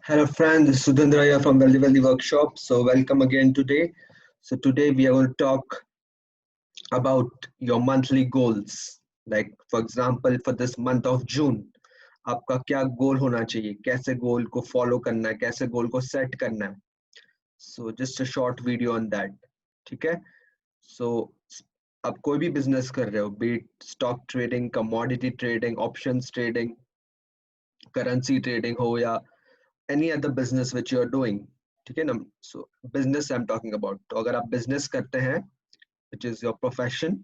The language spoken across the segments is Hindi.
Hello friends, this is Sudhindra here from Wealthy Wealthy Workshop. So welcome again today. So today we are going to talk about your monthly goals. Like for example, for this month of June, आपका क्या गोल होना चाहिए, कैसे गोल को फॉलो करना है, कैसे गोल को सेट करना है. So just a short video on that. ठीक है. So आप कोई भी बिजनेस कर रहे हो, be it stock trading, commodity trading, options trading, currency trading हो या any other business which you are doing. ठीक है ना. So business I'm talking about. तो अगर आप business करते हैं which is your profession,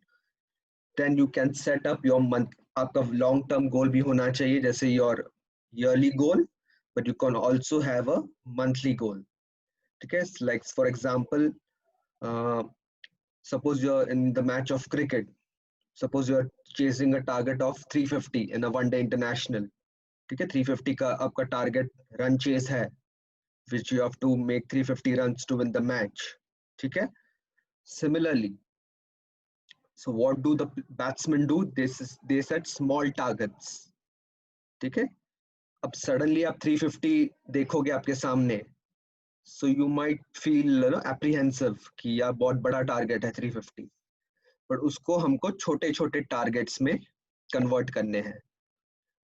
then you can set up your month. आपका long term goal भी होना चाहिए जैसे your yearly goal, but you can also have a monthly goal. ठीक है. Like for example, uh, suppose you're in the match of cricket. Suppose you're chasing a target of 350 in a one day international. ठीक है. 350 का आपका target run chase है, which you have to make 350 runs to win the match. ठीक है. Similarly, so what do the batsmen do? They set small targets. ठीक है. अब suddenly आप 350 देखोगे आपके सामने, so you might feel apprehensive कि यार बहुत बड़ा target है 350, but उसको हमको छोटे छोटे targets में convert करने हैं.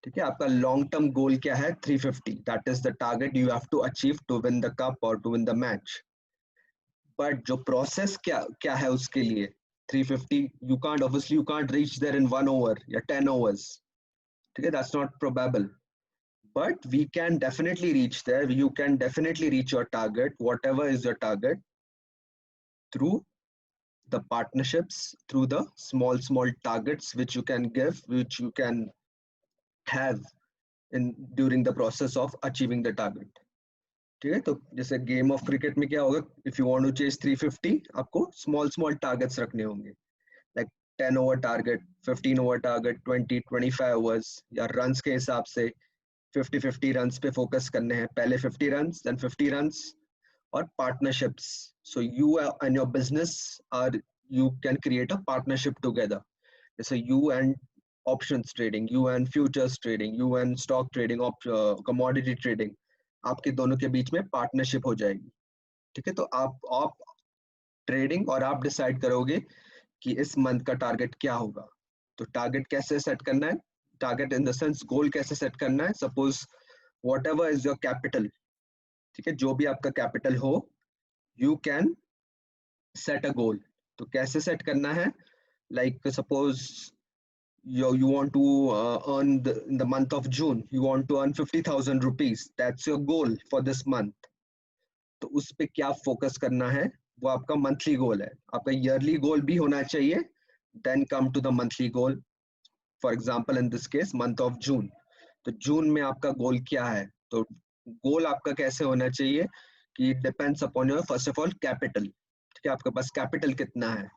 ठीक है. आपका long term goal क्या है? 350. That is the target you have to achieve to win the cup or to win the match. But जो प्रोसेस क्या क्या है उसके लिए 350 you can't reach there in 1 hour या 10 hours. ठीक है. That's not probable, but we can definitely reach there. You can definitely reach your target, whatever is your target, through the partnerships, through the small targets which you can give, which you can have in during the process of achieving the target. ठीक है. तो जैसे गेम ऑफ क्रिकेट में क्या होगा, if you want to chase 350, आपको स्मॉल टारगेट्स रखने होंगे, like 10 over target, 15 over target, 20 25 overs, या रन्स के हिसाब से 50 रन्स पे फोकस करने हैं. पहले 50 रन्स, देन 50 रन्स. और partnerships. So you and your business are you can create a partnership together. जैसे you and options trading, you and futures trading, you and stock trading, commodity trading, आपके दोनों के बीच में पार्टनरशिप हो जाएगी. ठीक है. तो आप ट्रेडिंग और आप डिसाइड करोगे कि इस मंथ का टारगेट क्या होगा. तो टारगेट कैसे सेट करना है, टारगेट इन द सेंस गोल कैसे सेट करना है. Suppose what ever is your capital. ठीक है. जो भी आपका कैपिटल हो, यू कैन सेट अ गोल. तो कैसे सेट करना है, like suppose you want to earn in the month of June, you want to earn 50,000 rupees. That's your goal for this month. तो उस पे क्या फोकस करना है, वो आपका मंथली गोल है. आपका ईयरली गोल भी होना चाहिए, then come to the monthly goal. For example in this case month of June. तो जून में आपका गोल क्या है. तो गोल आपका कैसे होना चाहिए कि depends upon your first of all capital. ठीक है. आपके पास कैपिटल कितना है,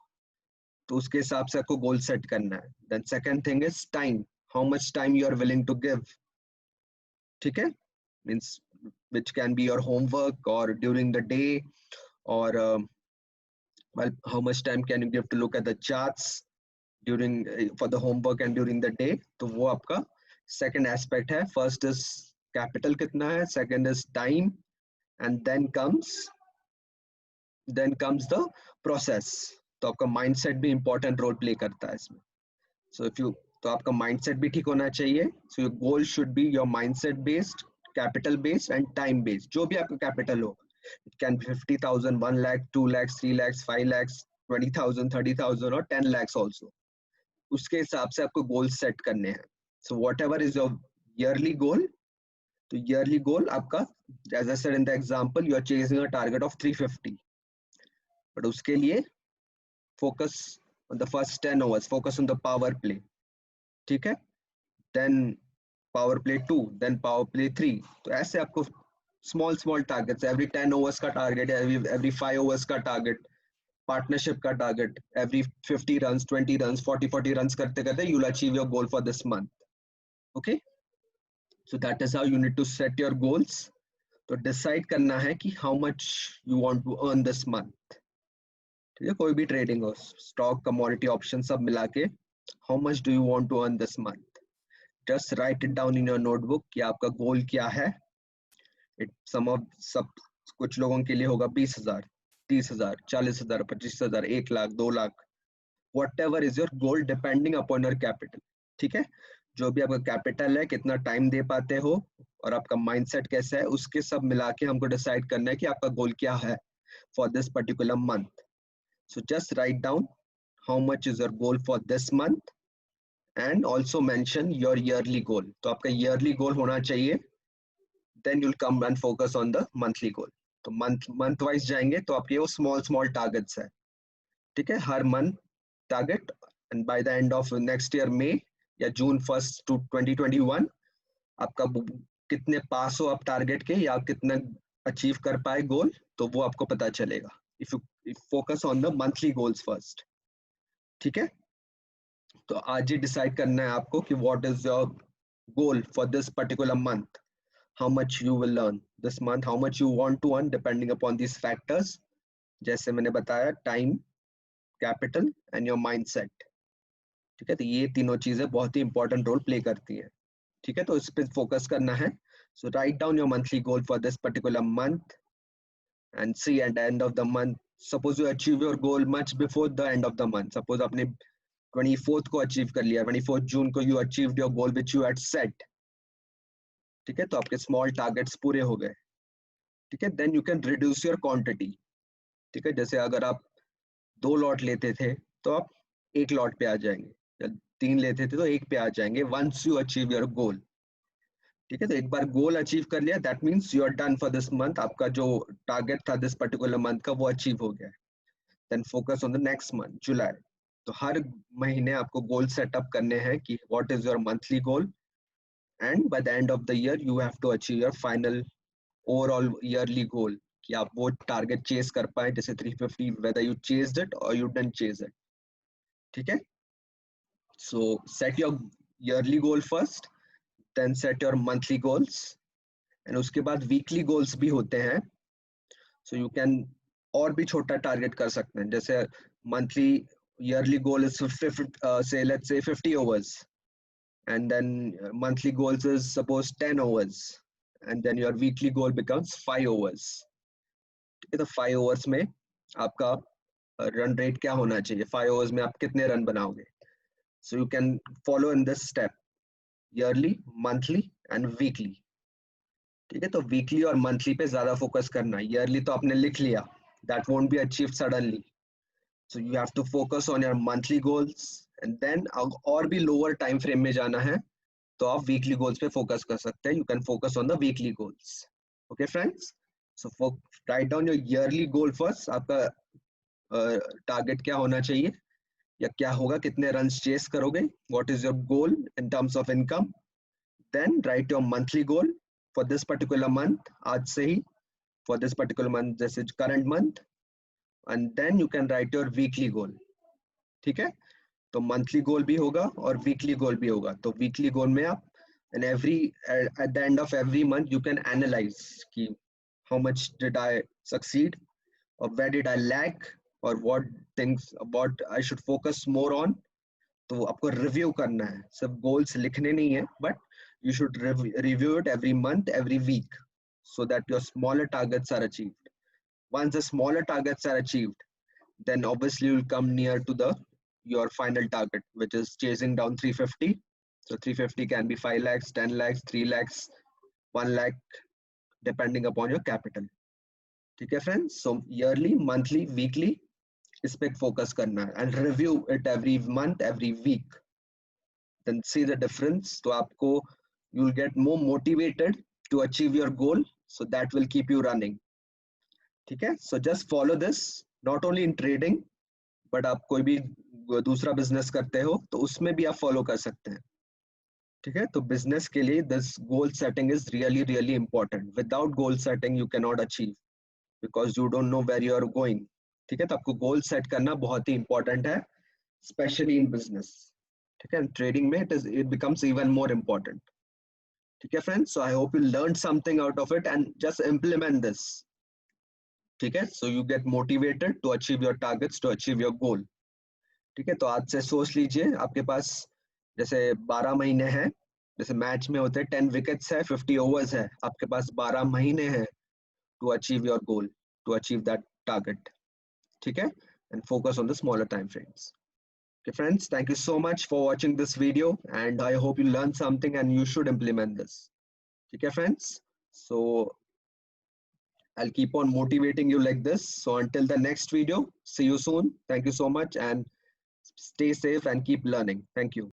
तो उसके हिसाब से आपको गोल सेट करना है. Then second thing is time. How much time you are willing to give. ठीक है. Means which can be your homework or during the day, or well, how much time can you give to look at the charts during for the homework and during the day. तो वो आपका second aspect है. First is capital कितना है, second is time, and then comes the process. तो आपका mindset भी important role play करता है इसमें. So if you, तो आपका mindset भी ठीक होना चाहिए. So your goal should be your mindset based, capital based and time based. जो भी आपका capital हो, it can be 50,000, 1 lakh, 2 lakhs, 3 lakhs, 5 lakhs, 20,000, 30,000 और 10 lakhs also. उसके हिसाब से आपको गोल सेट करने हैं. So whatever is your yearly goal, तो yearly goal आपका, as I said in the example, you are chasing a target of 350, but उसके लिए focus on the first 10 hours, focus on the power play. ठीक है. Then power play 2, then power play 3. तो ऐसे आपको small targets, every 10 overs का target, every 5 overs का target, partnership का target, every 50 runs, 20 runs, 40 runs करते करते you'll achieve your goal for this month. Okay. So that is how you need to set your goals. तो decide करना है कि how much you want to earn this month. ठीक है. कोई भी ट्रेडिंग हो, स्टॉक, कमोडिटी, ऑप्शन, सब मिला के how much do you want to earn this month. Just write it down in your notebook कि आपका गोल क्या है. सब कुछ लोगों के लिए होगा 20,000, 30,000, 40,000, 25,000, 1 lakh, 2 lakh, whatever is your goal depending upon your capital. ठीक है, जो भी आपका कैपिटल है, कितना टाइम दे पाते हो और आपका माइंडसेट कैसा है, उसके सब मिला के हमको डिसाइड करना है कि आपका गोल क्या है for this particular month. So just write down how much is your goal for this month and also mention your yearly goal. तो आपका yearly goal होना चाहिए, then you'll come and focus on the monthly goal. तो month वाइज जाएंगे तो आपके वो small targets है. ठीक है, हर month target and by the end of next year May या June 1st to 2021 आपका कितने पास हो आप टारगेट के या कितना अचीव कर पाए गोल, तो वो आपको पता चलेगा. If you focus on the monthly goals first. ठीक है, तो आज ही डिसाइड करना है आपको कि what is your goal for this particular month, how much you will earn this month, how much you want to earn depending upon this factors, जैसे मैंने बताया, time, capital and your mindset. ठीक है, तो ये तीनों चीजें बहुत ही इंपॉर्टेंट रोल प्ले करती है. ठीक है, तो इस पे फोकस करना है. So write down your monthly goal for this particular month and see at the end of the month, suppose you achieve your goal much before the end of the month, suppose आपने 24th को अचीव कर लिया, 24th जून को you achieved your goal which you had set. ठीक है, तो आपके स्मॉल टारगेट्स पूरे हो गए. ठीक है, then you can reduce your quantity. ठीक है, जैसे अगर आप 2 लॉट लेते थे तो आप 1 लॉट पे आ जाएंगे, या 3 लेते थे तो 1 पे आ जाएंगे once you achieve your goal. ठीक है, तो एक बार गोल अचीव कर लिया, that means you are done for this month. आपका जो टारगेट था दिस पर्टिकुलर मंथ का वो अचीव हो गया. Then focus on the next month, July. तो हर महीने आपको गोल सेटअप करने हैं कि what is your monthly goal and by the end of the year you have to achieve your final overall yearly goal, कि आप वो टारगेट चेस कर पाए, जैसे 350, वेदर यू चेज्ड इट और यू डिडंट चेज इट. ठीक है, so set your yearly goal first, then set your monthly goals and उसके बाद वीकली गोल्स भी होते हैं. सो यू कैन और भी छोटा टारगेट कर सकते हैं, जैसे monthly yearly goal is say let's say 50 hours, and then monthly goals is suppose 10 hours, and then your weekly goal becomes 5 hours. तो 5 hours में आपका रन रेट क्या होना चाहिए, 5 hours में आप कितने रन बनाओगे. So you can follow in this step, yearly, monthly and weekly. ठीक है, तो वीकली और मंथली पे ज्यादा फोकस करना है. ईयरली तो आपने लिख लिया, that won't be achieve suddenly. So you have to focus on your monthly goals and then और भी लोअर टाइम फ्रेम में जाना है तो आप वीकली गोल्स पे फोकस कर सकते हैं. You can focus on the weekly goals. Okay friends, so write down your yearly goal first. आपका टारगेट क्या होना चाहिए या क्या होगा, कितने रन चेस करोगे, what is your goal in terms of income. Then write your monthly goal for this particular month, आज से ही, फॉर दिस पर्टिकुलर मंथ जैसे current month, and then you can write your weekly goal. ठीक है, तो मंथली गोल भी होगा और वीकली गोल भी होगा. तो वीकली गोल में आप and at the end of every month you can analyze कि how much did I succeed or where did I lag or what things what I should focus more on. तो आपको रिव्यू करना है, सब गोल्स लिखने नहीं है, but you should review it every month, every week, so that your smaller targets are achieved. Once the smaller targets are achieved, then obviously you'll come near to your final target, which is chasing down 350. So 350 can be 5 lakhs, 10 lakhs, 3 lakhs, 1 lakh, depending upon your capital. ठीक है friends, so yearly, monthly, weekly, इस पे फोकस करना है and review it every month, every week. Then see the difference. तो आपको you'll get more motivated to achieve your goal, so that will keep you running. ठीक है, so just follow this, not only in trading, but आप कोई भी दूसरा बिजनेस करते हो तो उसमें भी आप फॉलो कर सकते हैं. ठीक है, तो बिजनेस के लिए this goal setting is really really important. Without goal setting you can not achieve, because you don't know where you are going. ठीक है, तो आपको गोल सेट करना बहुत ही इंपॉर्टेंट है, स्पेशली इन बिजनेस. ठीक है, ट्रेडिंग में it becomes even more important. ठीक है friends, so I hope you learn something out of it and just implement this. ठीक है, so you get motivated to achieve your targets, to achieve your goal. ठीक है, तो आज से सोच लीजिए आपके पास जैसे 12 महीने हैं जैसे मैच में होते हैं 10 विकेट्स है, 50 ओवर्स है, आपके पास 12 महीने हैं to achieve your goal, to achieve that target. ठीक है, and focus on the smaller time frames. Okay, friends, thank you so much for watching this video, and I hope you learned something and you should implement this. Okay, friends. So I'll keep on motivating you like this. So until the next video, see you soon. Thank you so much, and stay safe and keep learning. Thank you.